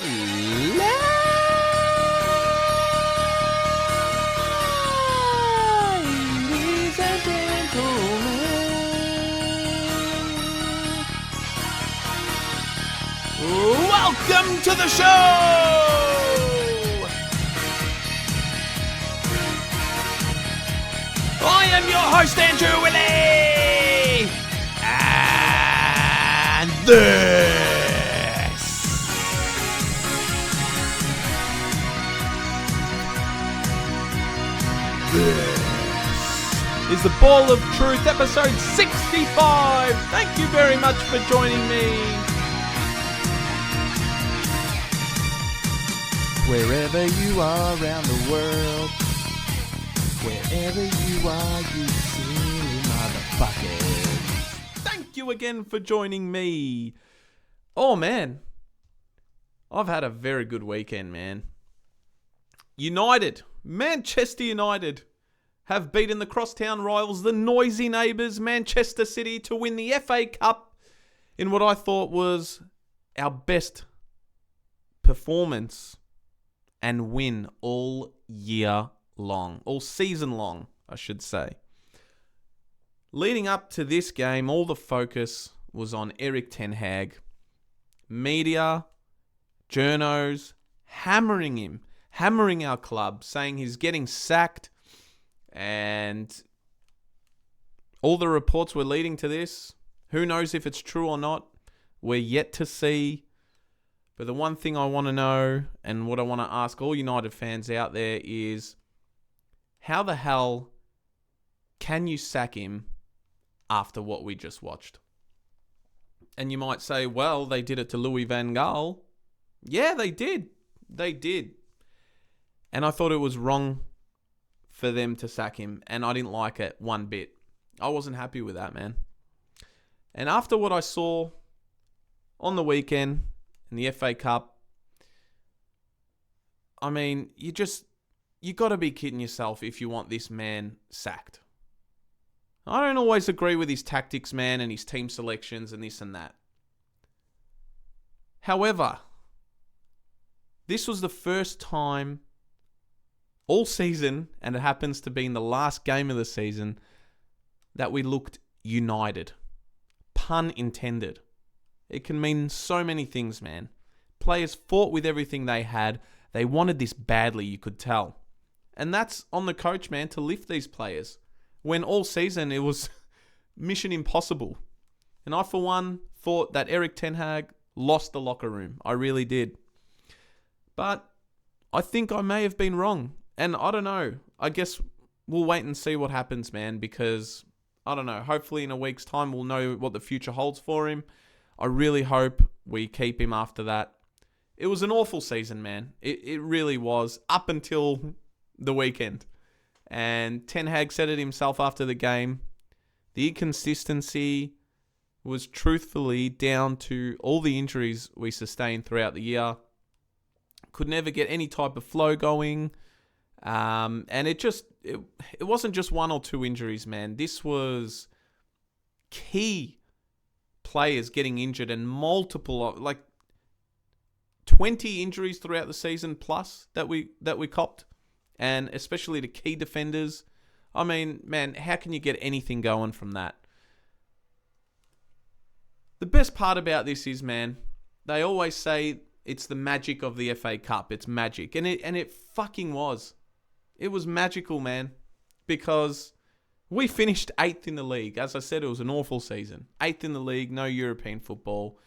Ladies and gentlemen, welcome to the show! I am your host, Andrew Illy! And this is the Ball of Truth, episode 65. Thank you very much for joining me. Wherever you are around the world, wherever you are, you silly motherfuckers. Thank you again for joining me. Oh man, I've had a very good weekend, man. Manchester United have beaten the crosstown rivals, the noisy neighbours, Manchester City, to win the FA Cup in what I thought was our best performance and win all year long, all season long, I should say. Leading up to this game, all the focus was on Erik ten Hag. Media, journos, hammering him, hammering our club, saying he's getting sacked. And all the reports were leading to this. Who knows if it's true or not? We're yet to see. But the one thing I want to know, and what I want to ask all United fans out there is, how the hell can you sack him after what we just watched? And you might say, well, they did it to Louis van Gaal. Yeah, they did. They did. And I thought it was wrong for them to sack him, and I didn't like it one bit. I wasn't happy with that, man. And after what I saw on the weekend in the FA Cup, I mean, you got to be kidding yourself if you want this man sacked. I don't always agree with his tactics, man, and his team selections and this and that. However, this was the first time all season, and it happens to be in the last game of the season, that we looked united. Pun intended. It can mean so many things, man. Players fought with everything they had. They wanted this badly, you could tell. And that's on the coach, man, to lift these players. When all season it was mission impossible. And I, for one, thought that Erik ten Hag lost the locker room. I really did. But I think I may have been wrong. And I don't know. I guess we'll wait and see what happens, man, because, I don't know, hopefully in a week's time we'll know what the future holds for him. I really hope we keep him after that. It was an awful season, man. It really was, up until the weekend. And Ten Hag said it himself after the game. The inconsistency was truthfully down to all the injuries we sustained throughout the year. Could never get any type of flow going. And it wasn't just one or two injuries, man. This was key players getting injured, and multiple, like 20 injuries throughout the season plus that we copped, and especially the key defenders. I mean, man, how can you get anything going from that? The best part about this is, man, they always say it's the magic of the FA Cup. It's magic, and it fucking was. It was magical, man, because we finished 8th in the league. As I said, it was an awful season. 8th in the league, no European football.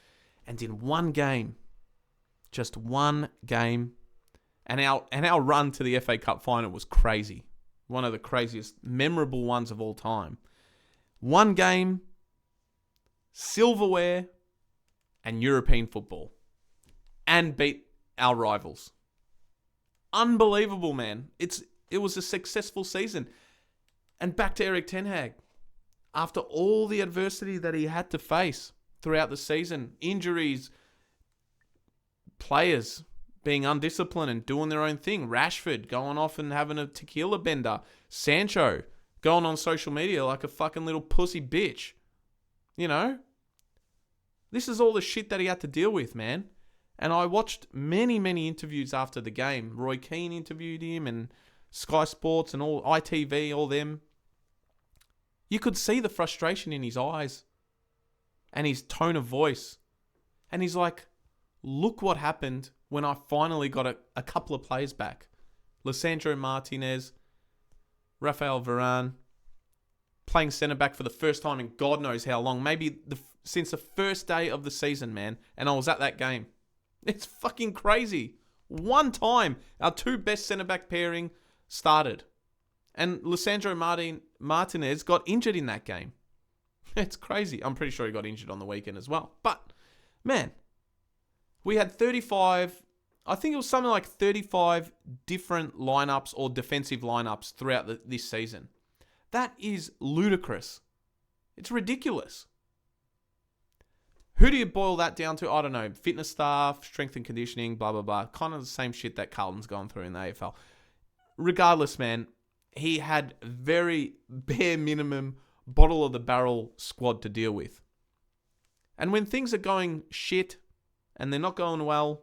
And in one game, just one game, and our run to the FA Cup final was crazy. One of the craziest, memorable ones of all time. One game, silverware, and European football. And beat our rivals. Unbelievable, man. It was a successful season. And back to Erik ten Hag. After all the adversity that he had to face throughout the season, injuries, players being undisciplined and doing their own thing, Rashford going off and having a tequila bender, Sancho going on social media like a fucking little pussy bitch. You know? This is all the shit that he had to deal with, man. And I watched many, many interviews after the game. Roy Keane interviewed him and Sky Sports and all ITV, all them. You could see the frustration in his eyes and his tone of voice. And he's like, look what happened when I finally got a couple of players back. Lisandro Martinez, Rafael Varane, playing centre back for the first time in God knows how long. Maybe since the first day of the season, man. And I was at that game. It's fucking crazy. One time, our two best centre back pairing started. And Lisandro Martinez got injured in that game. It's crazy. I'm pretty sure he got injured on the weekend as well. But, man, we had 35, I think it was something like 35 different lineups or defensive lineups throughout this season. That is ludicrous. It's ridiculous. Who do you boil that down to? I don't know. Fitness staff, strength and conditioning, blah, blah, blah. Kind of the same shit that Carlton's gone through in the AFL. Regardless, man, he had very bare minimum bottle of the barrel squad to deal with. And when things are going shit and they're not going well,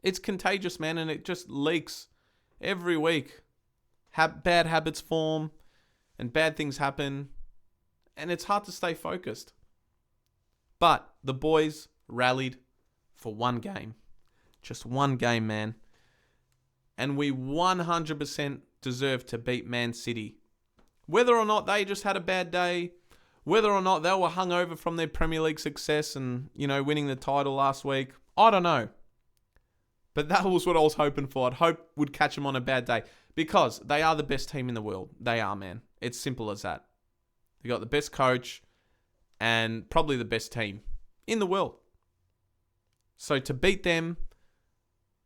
it's contagious, man, and it just leaks every week. Bad habits form and bad things happen, and it's hard to stay focused. But the boys rallied for one game. Just one game, man. And we 100% deserve to beat Man City. Whether or not they just had a bad day, whether or not they were hungover from their Premier League success and, winning the title last week, I don't know. But that was what I was hoping for. I'd hope would catch them on a bad day. Because they are the best team in the world. They are, man. It's simple as that. They got the best coach and probably the best team in the world. So to beat them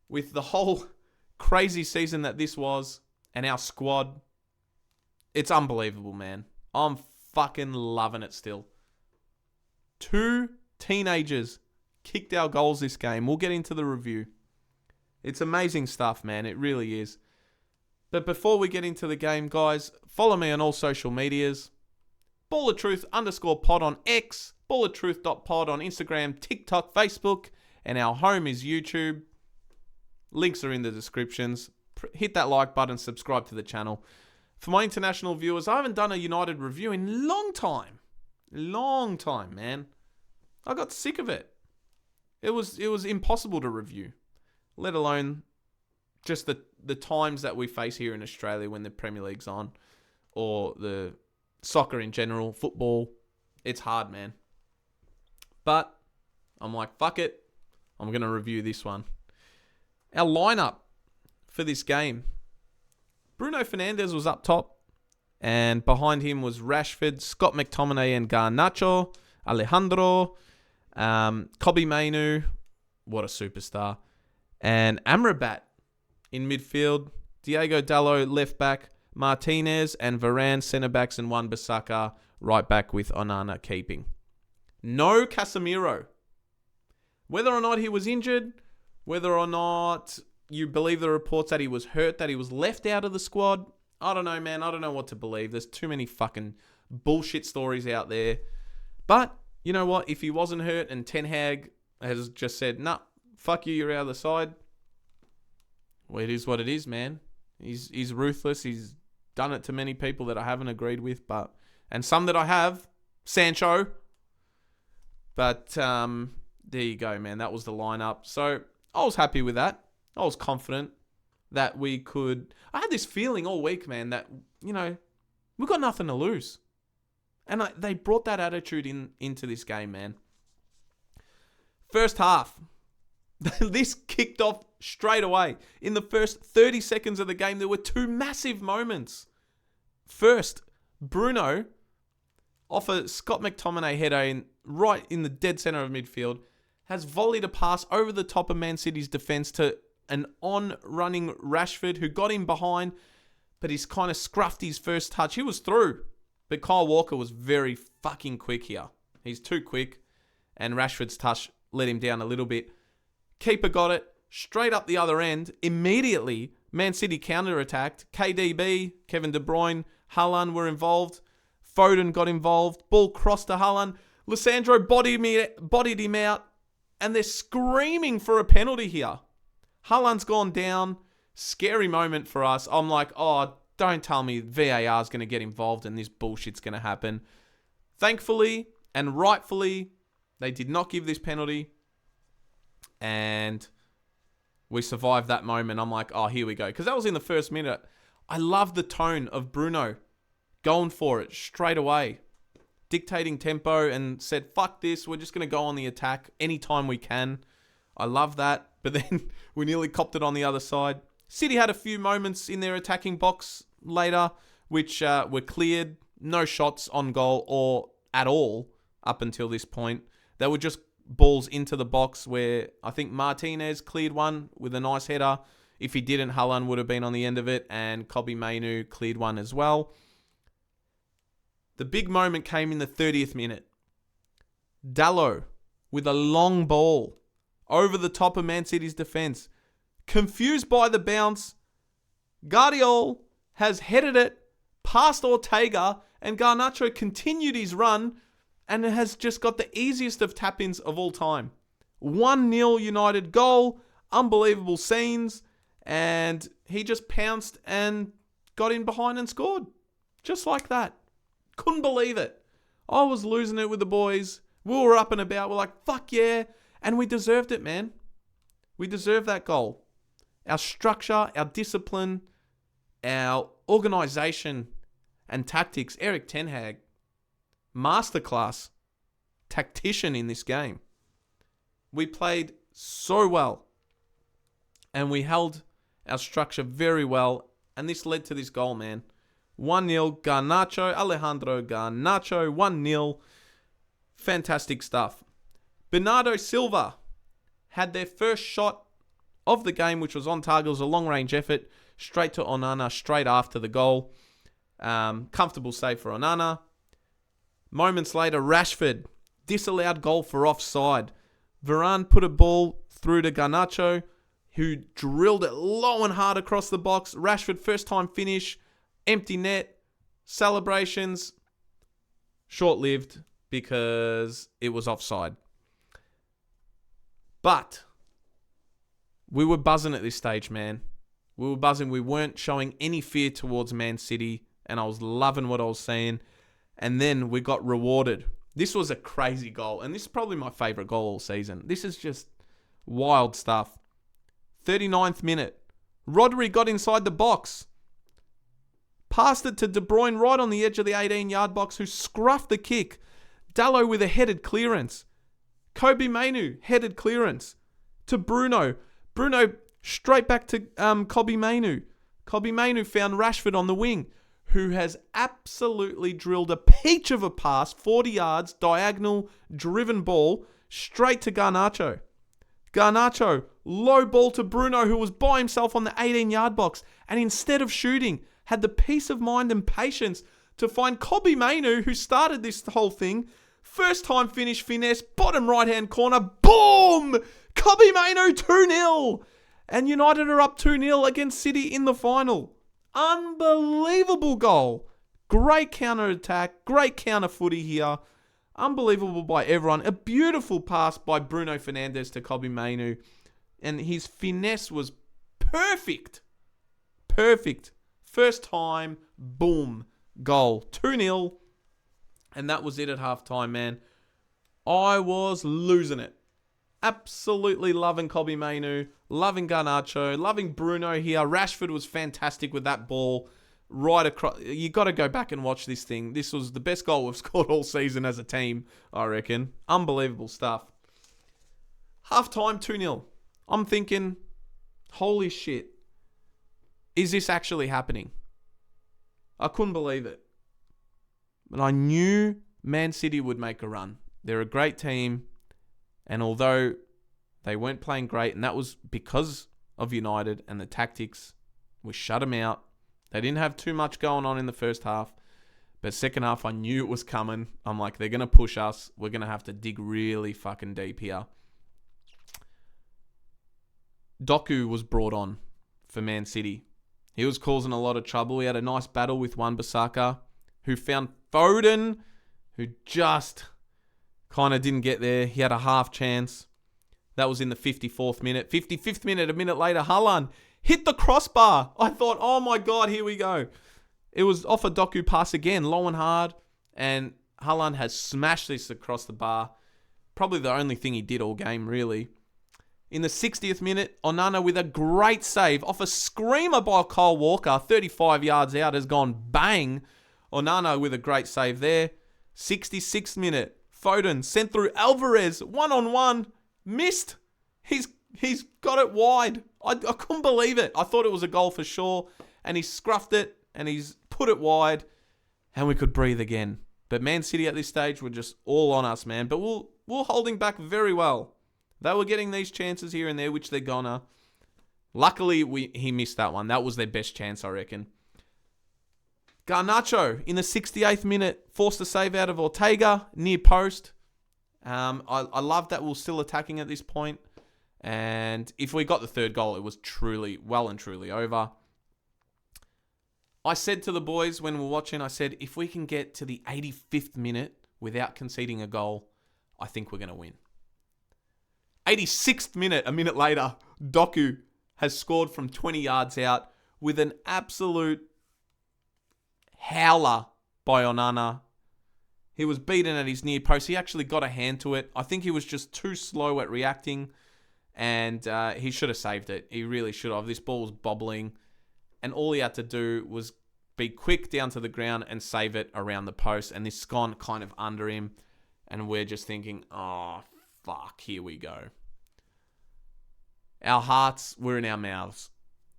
with the whole crazy season that this was and our squad, it's unbelievable, man. I'm fucking loving it still. 2 teenagers kicked our goals this game. We'll get into the review. It's amazing stuff, man. It really is. But before we get into the game, guys, follow me on all social medias. balloftruth_pod on X, balloftruth.pod on Instagram, TikTok, Facebook, and our home is YouTube. Links are in the descriptions. Hit that like button, subscribe to the channel. For my international viewers, I haven't done a United review in a long time. Long time, man. I got sick of it. It was impossible to review, let alone just the times that we face here in Australia when the Premier League's on, or the soccer in general, football. It's hard, man. But I'm like, fuck it. I'm going to review this one. Our lineup for this game. Bruno Fernandes was up top, and behind him was Rashford, Scott McTominay and Garnacho, Alejandro, Kobbie Mainoo, what a superstar, and Amrabat in midfield, Diego Dalot left back, Martinez and Varane centre backs, and Wan-Bissaka right back with Onana keeping. No Casemiro. Whether or not he was injured, whether or not you believe the reports that he was hurt, that he was left out of the squad, I don't know, man. I don't know what to believe. There's too many fucking bullshit stories out there. But, you know what? If he wasn't hurt and Ten Hag has just said, nah, fuck you, you're out of the side, well, it is what it is, man. He's ruthless. He's done it to many people that I haven't agreed with, and some that I have. Sancho. But there you go, man. That was the lineup. So I was happy with that. I was confident that we could. I had this feeling all week, man, that, we've got nothing to lose. And they brought that attitude into this game, man. First half. This kicked off straight away. In the first 30 seconds of the game, there were 2 massive moments. First, Bruno, off a Scott McTominay header right in the dead centre of midfield, has volleyed a pass over the top of Man City's defence to an on-running Rashford who got him behind, but he's kind of scruffed his first touch. He was through, but Kyle Walker was very fucking quick here. He's too quick, and Rashford's touch let him down a little bit. Keeper got it straight up the other end. Immediately, Man City counter-attacked. KDB, Kevin De Bruyne, Haaland were involved. Foden got involved. Ball crossed to Haaland. Lisandro bodied him out. and they're screaming for a penalty here. Haaland's gone down. Scary moment for us. I'm like, oh, don't tell me VAR is going to get involved and this bullshit's going to happen. Thankfully and rightfully, they did not give this penalty. And we survived that moment. I'm like, oh, here we go. Because that was in the first minute. I love the tone of Bruno going for it straight away. Dictating tempo and said, fuck this. We're just going to go on the attack anytime we can. I love that. But then we nearly copped it on the other side. City had a few moments in their attacking box later, which were cleared. No shots on goal or at all up until this point. They were just balls into the box where I think Martinez cleared one with a nice header. If he didn't, Haaland would have been on the end of it, and Kobbie Mainoo cleared one as well. The big moment came in the 30th minute. Dalot with a long ball over the top of Man City's defence. Confused by the bounce, Guardiola has headed it past Ortega, and Garnacho continued his run and has just got the easiest of tap-ins of all time. 1-0 United goal, unbelievable scenes, and he just pounced and got in behind and scored. Just like that. Couldn't believe it. I was losing it with the boys. We were up and about. We're like, fuck yeah. And we deserved it, man. We deserved that goal. Our structure, our discipline, our organisation and tactics. Eric Ten Hag, masterclass tactician in this game. We played so well. And we held our structure very well. And this led to this goal, man. 1-0, Garnacho, Alejandro Garnacho, 1-0. Fantastic stuff. Bernardo Silva had their first shot of the game, which was on target. It was a long-range effort, straight to Onana, straight after the goal. Comfortable save for Onana. Moments later, Rashford, disallowed goal for offside. Varane put a ball through to Garnacho, who drilled it low and hard across the box. Rashford, first-time finish. Empty net, celebrations, short-lived because it was offside. But we were buzzing at this stage, man. We were buzzing. We weren't showing any fear towards Man City, and I was loving what I was seeing. And then we got rewarded. This was a crazy goal, and this is probably my favourite goal all season. This is just wild stuff. 39th minute. Rodri got inside the box. Passed it to De Bruyne right on the edge of the 18-yard box, who scruffed the kick. Dalot with a headed clearance. Kobbie Mainoo, headed clearance. To Bruno. Bruno straight back to Kobbie Mainoo. Kobbie Mainoo found Rashford on the wing, who has absolutely drilled a peach of a pass, 40 yards, diagonal, driven ball, straight to Garnacho. Garnacho, low ball to Bruno, who was by himself on the 18-yard box, and instead of shooting, had the peace of mind and patience to find Kobbie Mainoo, who started this whole thing. First time finish, finesse, bottom right-hand corner, boom! Kobbie Mainoo 2-0! And United are up 2-0 against City in the final. Unbelievable goal. Great counter-attack, great counter footy here. Unbelievable by everyone. A beautiful pass by Bruno Fernandes to Kobbie Mainoo. And his finesse was perfect. Perfect. First time, boom, goal. 2-0. And that was it at halftime, man. I was losing it. Absolutely loving Kobbie Mainoo. Loving Garnacho. Loving Bruno here. Rashford was fantastic with that ball. Right across. You got to go back and watch this thing. This was the best goal we've scored all season as a team, I reckon. Unbelievable stuff. Halftime, 2-0. I'm thinking, holy shit. Is this actually happening? I couldn't believe it. But I knew Man City would make a run. They're a great team. And although they weren't playing great, and that was because of United and the tactics, we shut them out. They didn't have too much going on in the first half. But second half, I knew it was coming. I'm like, they're going to push us. We're going to have to dig really fucking deep here. Doku was brought on for Man City. He was causing a lot of trouble. He had a nice battle with Wan-Bissaka, who found Foden, who just kind of didn't get there. He had a half chance. That was in the 54th minute. 55th minute, a minute later, Haaland hit the crossbar. I thought, oh my God, here we go. It was off a Doku pass again, low and hard. And Haaland has smashed this across the bar. Probably the only thing he did all game, really. In the 60th minute, Onana with a great save off a screamer by Kyle Walker, 35 yards out, has gone bang. Onana with a great save there. 66th minute, Foden sent through Alvarez, one-on-one, missed. He's got it wide. I couldn't believe it. I thought it was a goal for sure. And he scruffed it and he's put it wide. And we could breathe again. But Man City at this stage were just all on us, man. But we're holding back very well. They were getting these chances here and there, which they're gonna. Luckily, he missed that one. That was their best chance, I reckon. Garnacho, in the 68th minute, forced a save out of Ortega, near post. I love that we're still attacking at this point. And if we got the third goal, it was well and truly over. I said to the boys when we were watching, I said, if we can get to the 85th minute without conceding a goal, I think we're going to win. 86th minute, a minute later, Doku has scored from 20 yards out with an absolute howler by Onana. He was beaten at his near post. He actually got a hand to it. I think he was just too slow at reacting, and he should have saved it. He really should have. This ball was bobbling, and all he had to do was be quick down to the ground and save it around the post, and this gone kind of under him, and we're just thinking, oh, fuck, here we go. Our hearts were in our mouths.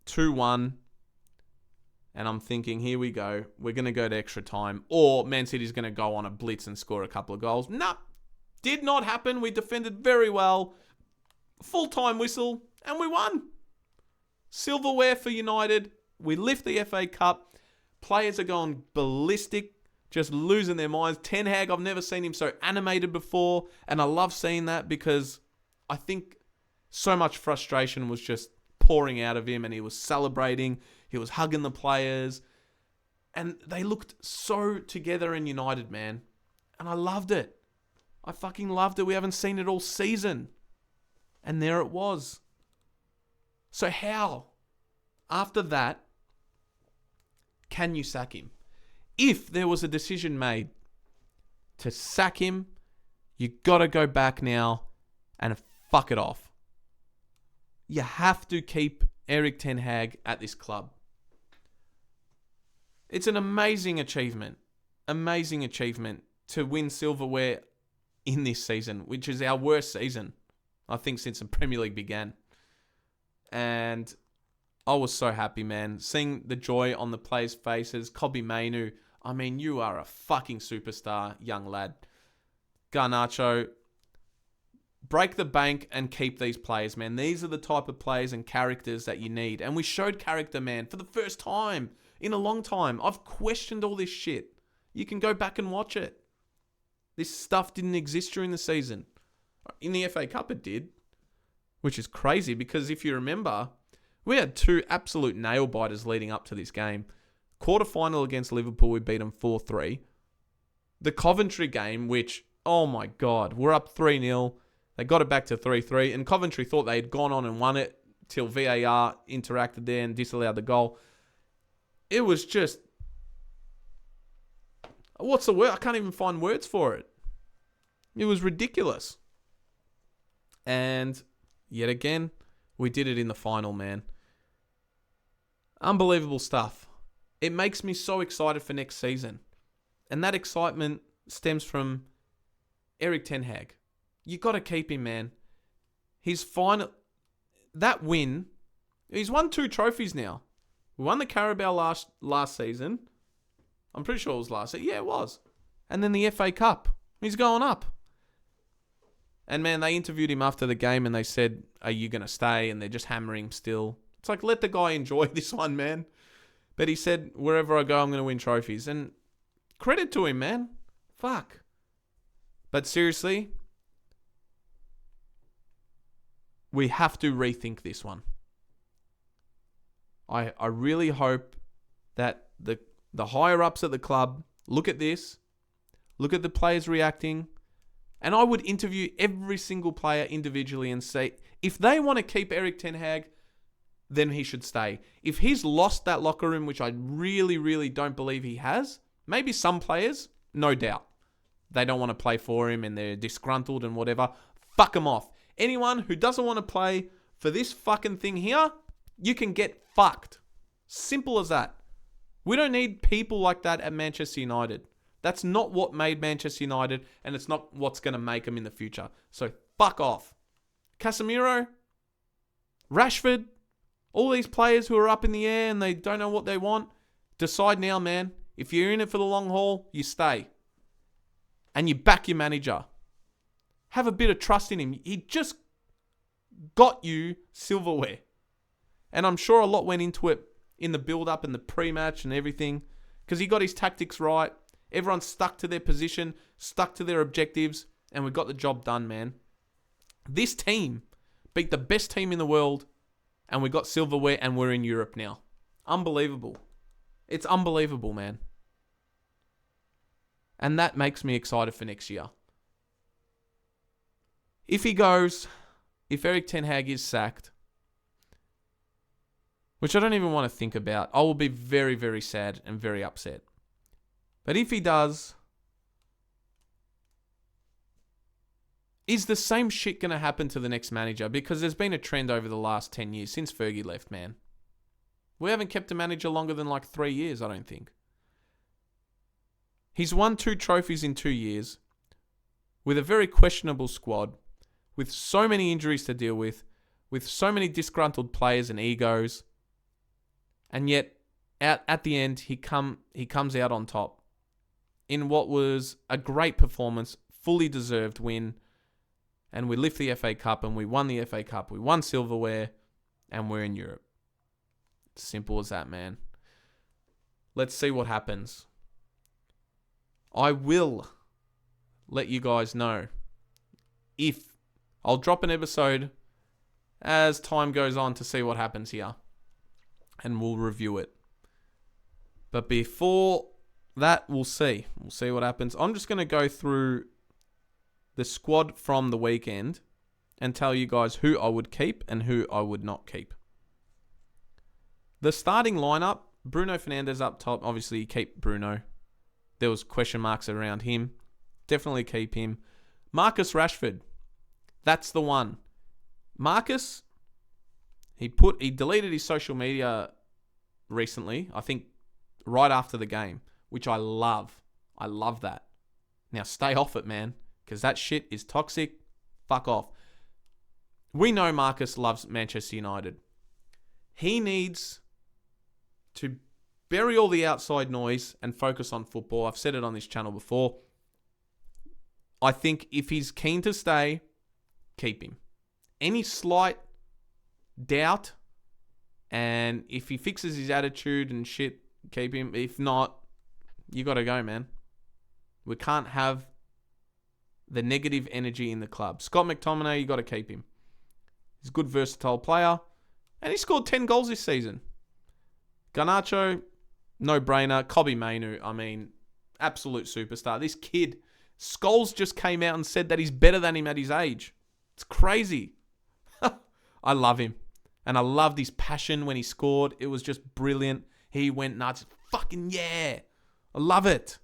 2-1. And I'm thinking, here we go. We're going to go to extra time. Or Man City's going to go on a blitz and score a couple of goals. Nah, did not happen. We defended very well. Full-time whistle. And we won. Silverware for United. We lift the FA Cup. Players are going ballistic. Just losing their minds. Ten Hag, I've never seen him so animated before. And I love seeing that because I think so much frustration was just pouring out of him, and he was celebrating. He was hugging the players, and they looked so together and united, man. And I loved it. I fucking loved it. We haven't seen it all season. And there it was. So how, after that, can you sack him? If there was a decision made to sack him, you got to go back now and fuck it off. You have to keep Erik ten Hag at this club. It's an amazing achievement. Amazing achievement to win silverware in this season, which is our worst season, I think, since the Premier League began. And I was so happy, man. Seeing the joy on the players' faces. Kobbie Mainoo, I mean, you are a fucking superstar, young lad. Garnacho, break the bank and keep these players, man. These are the type of players and characters that you need. And we showed character, man, for the first time in a long time. I've questioned all this shit. You can go back and watch it. This stuff didn't exist during the season. In the FA Cup it did, which is crazy because if you remember, we had two absolute nail-biters leading up to this game. Quarterfinal against Liverpool, we beat them 4-3. The Coventry game, which, oh my God, we're up 3-0. They got it back to 3-3, and Coventry thought they had gone on and won it till VAR interacted there and disallowed the goal. It was just... what's the word? I can't even find words for it. It was ridiculous. And yet again, we did it in the final, man. Unbelievable stuff. It makes me so excited for next season. And that excitement stems from Erik ten Hag. You got to keep him, man. His final... that win... he's won 2 trophies now. We won the Carabao last season. I'm pretty sure it was last season. Yeah, it was. And then the FA Cup. He's going up. And man, they interviewed him after the game and they said, are you going to stay? And they're just hammering him still. It's like, let the guy enjoy this one, man. But he said, wherever I go, I'm going to win trophies. And credit to him, man. Fuck. But seriously, we have to rethink this one. I really hope that the higher ups at the club look at this, look at the players reacting, And I would interview every single player individually and say, if they want to keep Erik ten Hag, then he should stay. If he's lost that locker room, which I really, really don't believe he has, maybe some players, no doubt, they don't want to play for him and they're disgruntled and whatever. Fuck them off. Anyone who doesn't want to play for this fucking thing here, you can get fucked. Simple as that. We don't need people like that at Manchester United. That's not what made Manchester United, and it's not what's going to make them in the future. So fuck off. Casemiro, Rashford, all these players who are up in the air and they don't know what they want, decide now, man. If you're in it for the long haul, you stay. And you back your manager. Have a bit of trust in him. He just got you silverware. And I'm sure a lot went into it in the build-up and the pre-match and everything, because he got his tactics right. Everyone stuck to their position, stuck to their objectives, and we got the job done, man. This team beat the best team in the world, and we got silverware, and we're in Europe now. Unbelievable. It's unbelievable, man. And that makes me excited for next year. If Erik ten Hag is sacked, which I don't even want to think about, I will be very, very sad and very upset. But if he does, is the same shit going to happen to the next manager? Because there's been a trend over the last 10 years since Fergie left, man. We haven't kept a manager longer than like 3 years, I don't think. He's won 2 trophies in 2 years with a very questionable squad, with so many injuries to deal with so many disgruntled players and egos. And yet, at the end, he comes out on top in what was a great performance, fully deserved win. And we lift the FA Cup and we won the FA Cup. We won silverware and we're in Europe. Simple as that, man. Let's see what happens. I will let you guys know if I'll drop an episode as time goes on to see what happens here. And we'll review it. But before that, we'll see. We'll see what happens. I'm just going to go through the squad from the weekend and tell you guys who I would keep and who I would not keep. The starting lineup, Bruno Fernandes up top. Obviously, you keep Bruno. There was question marks around him. Definitely keep him. Marcus Rashford. That's the one. Marcus, he deleted his social media recently, I think right after the game, which I love. I love that. Now stay off it, man, because that shit is toxic. Fuck off. We know Marcus loves Manchester United. He needs to bury all the outside noise and focus on football. I've said it on this channel before. I think if he's keen to stay, keep him. Any slight doubt, and if he fixes his attitude and shit, keep him. If not, you got to go, man. We can't have the negative energy in the club. Scott McTominay, you got to keep him. He's a good, versatile player, and he scored 10 goals this season. Garnacho, no-brainer. Kobbie Mainoo, I mean, absolute superstar. This kid, Scholes just came out and said that he's better than him at his age. It's crazy. I love him. And I loved his passion when he scored. It was just brilliant. He went nuts. Fucking yeah. I love it.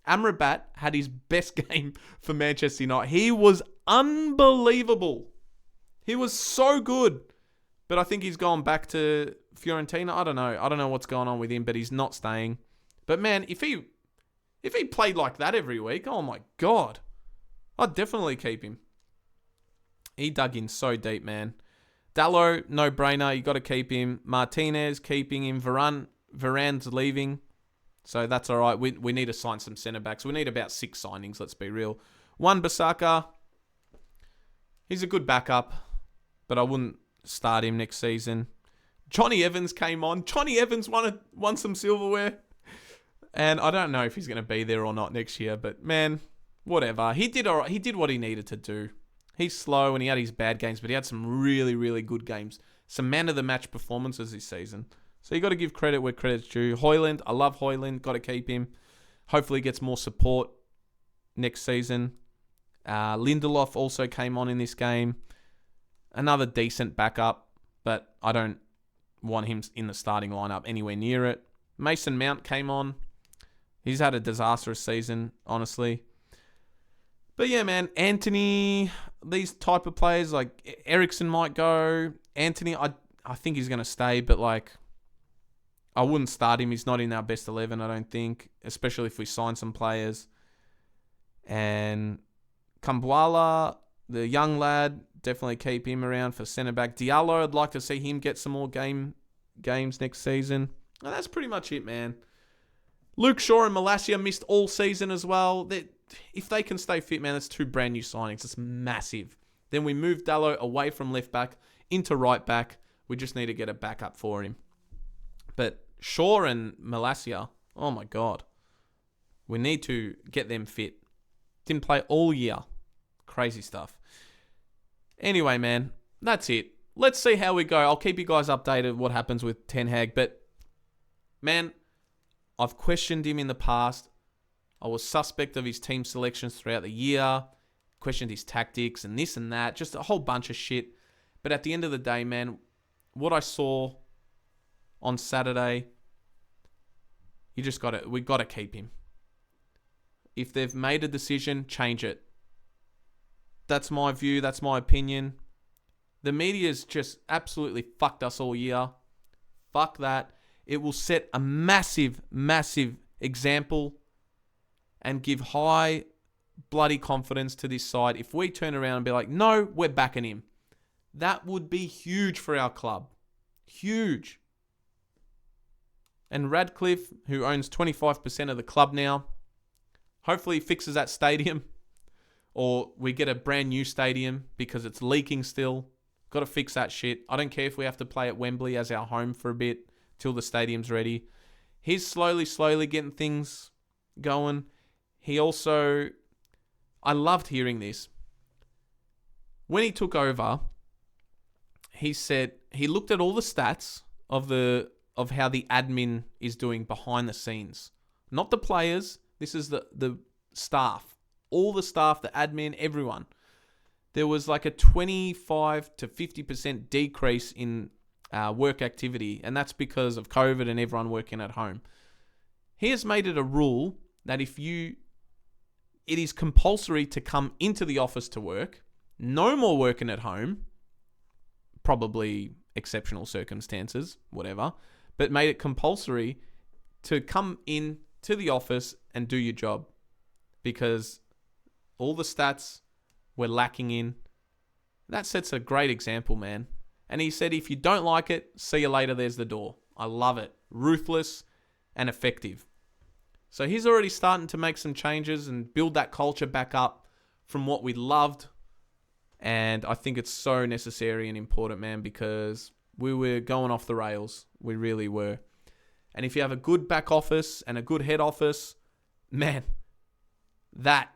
Amrabat had his best game for Manchester United. He was unbelievable. He was so good. But I think he's gone back to Fiorentina. I don't know. I don't know what's going on with him, but he's not staying. But man, if he played like that every week, oh my God. I'd definitely keep him. He dug in so deep, man. Dalot, no-brainer. You got to keep him. Martinez, keeping him. Varane's leaving. So that's all right. We need to sign some centre-backs. We need about 6 signings, let's be real. Wan-Bissaka, he's a good backup, but I wouldn't start him next season. Johnny Evans came on. Johnny Evans won some silverware. And I don't know if he's going to be there or not next year, but man, whatever. He did all right. He did what he needed to do. He's slow and he had his bad games, but he had some really, really good games. Some man-of-the-match performances this season. So you got to give credit where credit's due. Højlund, I love Højlund. Got to keep him. Hopefully he gets more support next season. Lindelof also came on in this game. Another decent backup, but I don't want him in the starting lineup anywhere near it. Mason Mount came on. He's had a disastrous season, honestly. But yeah, man, Anthony, these type of players, like Eriksson might go. Anthony, I think he's going to stay, but like, I wouldn't start him. He's not in our best 11, I don't think, especially if we sign some players. And Kambwala, the young lad, definitely keep him around for centre-back. Diallo, I'd like to see him get some more games next season. And that's pretty much it, man. Luke Shaw and Malacia missed all season as well. If they can stay fit, man, that's 2 brand new signings. It's massive. Then we moved Dallo away from left back into right back. We just need to get a backup for him. But Shaw and Malacia, oh my God. We need to get them fit. Didn't play all year. Crazy stuff. Anyway, man, that's it. Let's see how we go. I'll keep you guys updated what happens with Ten Hag. But, man, I've questioned him in the past. I was suspect of his team selections throughout the year. Questioned his tactics and this and that. Just a whole bunch of shit. But at the end of the day, man, what I saw on Saturday, we got to keep him. If they've made a decision, change it. That's my view. That's my opinion. The media's just absolutely fucked us all year. Fuck that. It will set a massive, massive example and give high bloody confidence to this side. If we turn around and be like, no, we're backing him. That would be huge for our club. Huge. And Radcliffe, who owns 25% of the club now, hopefully he fixes that stadium. Or we get a brand new stadium because it's leaking still. Got to fix that shit. I don't care if we have to play at Wembley as our home for a bit till the stadium's ready. He's slowly getting things going. He also... I loved hearing this. When he took over, he said... He looked at all the stats of how the admin is doing behind the scenes. Not the players. This is the staff. All the staff, the admin, everyone. There was like a 25 to 50% decrease in work activity. And that's because of COVID and everyone working at home. He has made it a rule that it is compulsory to come into the office to work. No more working at home. Probably exceptional circumstances, whatever. But made it compulsory to come in to the office and do your job. Because all the stats we're lacking in. That sets a great example, man. And he said, if you don't like it, see you later, there's the door. I love it. Ruthless and effective. So he's already starting to make some changes and build that culture back up from what we loved. And I think it's so necessary and important, man, because we were going off the rails. We really were. And if you have a good back office and a good head office, man, that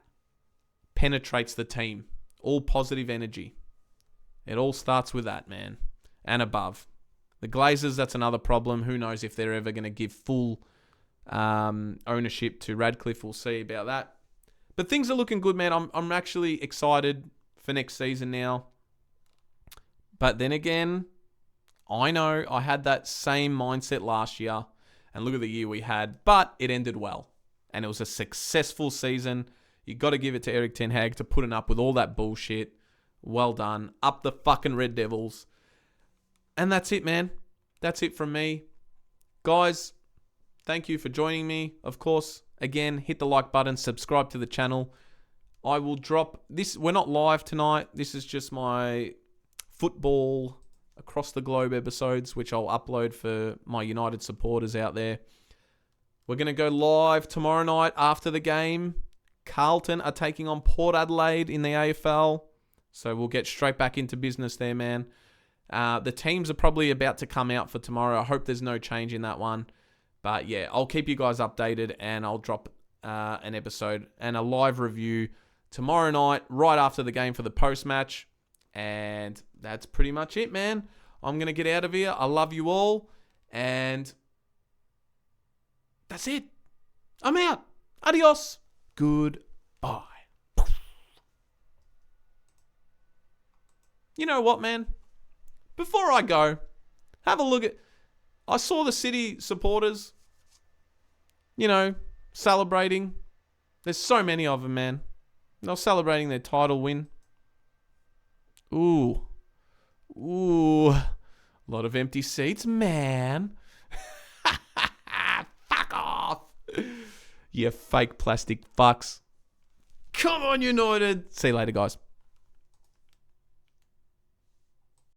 penetrates the team. All positive energy. It all starts with that, man. And above. The Glazers, that's another problem. Who knows if they're ever going to give full ownership to Radcliffe. We'll see about that. But things are looking good, man. I'm actually excited for next season now. But then again, I know I had that same mindset last year. And look at the year we had. But it ended well. And it was a successful season. You got to give it to Erik ten Hag to putting up with all that bullshit. Well done. Up the fucking Red Devils. And that's it, man. That's it from me. Guys, thank you for joining me. Of course, again, hit the like button. Subscribe to the channel. I will drop this. We're not live tonight. This is just my football across the globe episodes, which I'll upload for my United supporters out there. We're going to go live tomorrow night after the game. Carlton are taking on Port Adelaide in the AFL. So we'll get straight back into business there, man. The teams are probably about to come out for tomorrow. I hope there's no change in that one. But yeah, I'll keep you guys updated and I'll drop an episode and a live review tomorrow night, right after the game for the post-match. And that's pretty much it, man. I'm going to get out of here. I love you all. And that's it. I'm out. Adios. Goodbye. You know what, man? Before I go, have a look at... I saw the City supporters, celebrating. There's so many of them, man. They're celebrating their title win. Ooh. A lot of empty seats, man. Fuck off. You fake plastic fucks. Come on, United. See you later, guys.